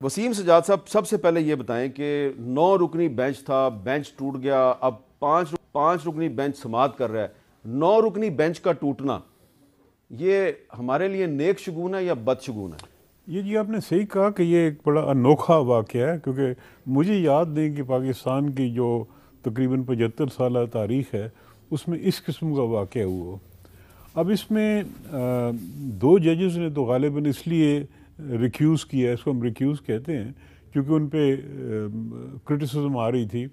وسیم سجاد صاحب، سب سے پہلے یہ بتائیں کہ 9 رکنی بینچ تھا، بینچ ٹوٹ گیا، اب پانچ رکنی بینچ سماعت کر رہا ہے۔ 9 رکنی بینچ کا ٹوٹنا یہ ہمارے لیے نیک شگون ہے یا بد شگون ہے؟ یہ جی آپ نے صحیح کہا کہ یہ ایک بڑا انوکھا واقعہ ہے، کیونکہ مجھے یاد نہیں کہ پاکستان کی جو تقریباً 75 سالہ تاریخ ہے اس میں اس قسم کا واقعہ ہوا۔ اب اس میں دو ججز نے تو غالباً اس لیے ریکیوز کیا، اس کو ہم ریکیوز کہتے ہیں، کیونکہ ان پہ کرٹیسزم آ رہی تھی۔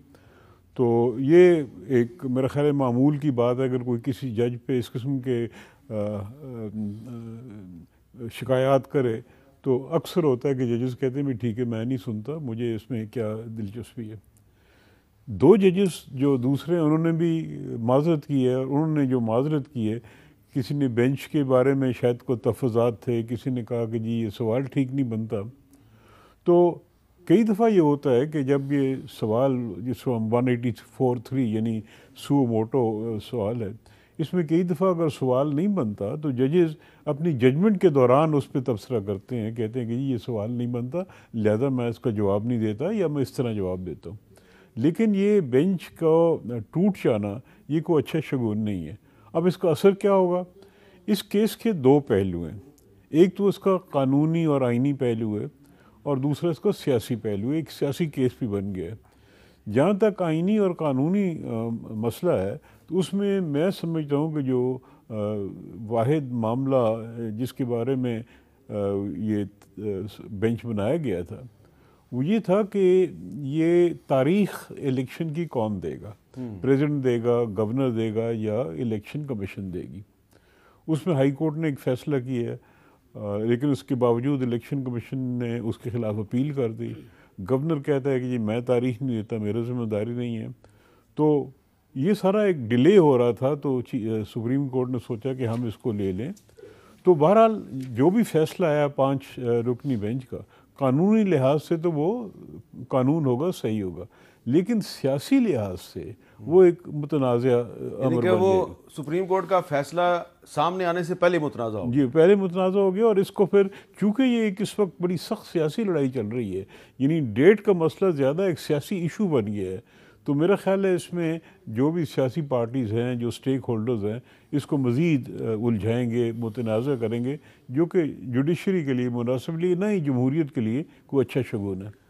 تو یہ ایک میرا خیال ہے معمول کی بات ہے، اگر کوئی کسی جج پہ اس قسم کے شکایات کرے تو اکثر ہوتا ہے کہ ججز کہتے ہیں بھی ٹھیک ہے، میں نہیں سنتا، مجھے اس میں کیا دلچسپی ہے۔ دو ججز جو دوسرے انہوں نے بھی معذرت کی ہے، اور انہوں نے جو معذرت کی ہے، کسی نے بینچ کے بارے میں شاید کوئی تفضات تھے، کسی نے کہا کہ جی یہ سوال ٹھیک نہیں بنتا۔ تو کئی دفعہ یہ ہوتا ہے کہ جب یہ سوال جس کو ہم 184(3 یعنی سو موٹو سوال ہے، اس میں کئی دفعہ اگر سوال نہیں بنتا تو ججز اپنی ججمنٹ کے دوران اس پہ تبصرہ کرتے ہیں، کہتے ہیں کہ جی یہ سوال نہیں بنتا، لہذا میں اس کا جواب نہیں دیتا یا میں اس طرح جواب دیتا ہوں۔ لیکن یہ بینچ کا ٹوٹ جانا یہ کوئی اچھا شگون نہیں ہے۔ اب اس کا اثر کیا ہوگا؟ اس کیس کے دو پہلو ہیں، ایک تو اس کا قانونی اور آئینی پہلو ہے، اور دوسرا اس کا سیاسی پہلو ہے، ایک سیاسی کیس بھی بن گیا ہے۔ جہاں تک آئینی اور قانونی مسئلہ ہے تو اس میں سمجھتا ہوں کہ جو واحد معاملہ جس کے بارے میں یہ بینچ بنایا گیا تھا وہ یہ تھا کہ یہ تاریخ الیکشن کی کون دے گا، پریزیڈنٹ دے گا، گورنر دے گا، یا الیکشن کمیشن دے گی۔ اس میں ہائی کورٹ نے ایک فیصلہ کیا ہے، لیکن اس کے باوجود الیکشن کمیشن نے اس کے خلاف اپیل کر دی۔ گورنر کہتا ہے کہ جی میں تاریخ نہیں دیتا، میرا ذمہ داری نہیں ہے۔ تو یہ سارا ایک ڈیلے ہو رہا تھا، تو سپریم کورٹ نے سوچا کہ ہم اس کو لے لیں۔ تو بہرحال جو بھی فیصلہ آیا 5 رکنی بینچ کا، قانونی لحاظ سے تو وہ قانون ہوگا، صحیح ہوگا، لیکن سیاسی لحاظ سے وہ ایک متنازع یعنی امر کہ بن وہ جائے گا۔ سپریم کورٹ کا فیصلہ سامنے آنے سے پہلے متنازع ہو جی گیا۔ پہلے متنازع ہو گیا، اور اس کو پھر چونکہ یہ ایک اس وقت بڑی سخت سیاسی لڑائی چل رہی ہے، یعنی ڈیٹ کا مسئلہ زیادہ ایک سیاسی ایشو بن گیا ہے، تو میرا خیال ہے اس میں جو بھی سیاسی پارٹیز ہیں، جو سٹیک ہولڈرز ہیں، اس کو مزید الجھائیں گے، متنازع کریں گے، جو کہ جوڈیشری کے لیے مناسب لیے نہ ہی جمہوریت کے لیے کوئی اچھا شگون ہے۔